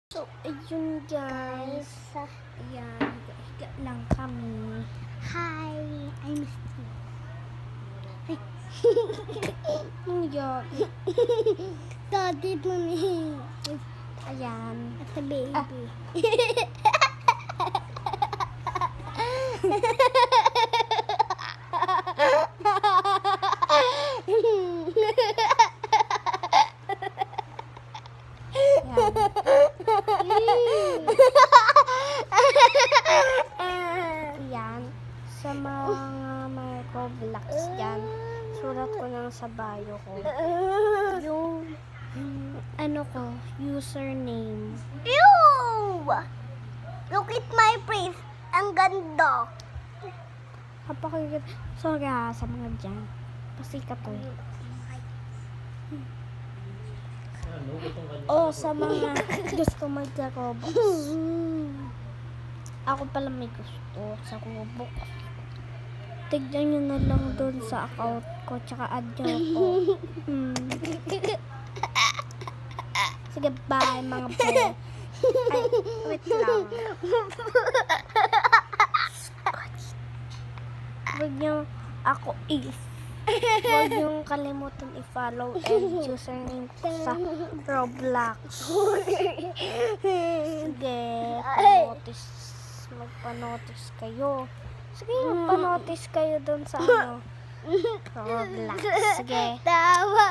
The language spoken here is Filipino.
So, ayun guys. Ayan, higa lang kami. Hi, I'm Steve. Ano yun? Daddy, mommy. Ayan. It's a baby. Ayan. Sa mga microblogs dyan, sulat ko lang sa bio ko. Yung, ano ko, username. Ew! Look at my face. Ang ganda. Kapakagod. Sorry sa mga dyan. Pasikat to. Sa mga gusto mag-Roblox. Ako pala may gusto sa Roblox. Tignan nyo na lang doon sa account ko, tsaka add nyo ako. Sige, bye mga po. Ay, wait lang. Huwag nyo ako huwag nyo kalimutan i-follow and username ko sa Roblox. Sige, magpa-notice kayo. Sige, magpa-notice kayo doon sa Roblox. Sige. Tawa.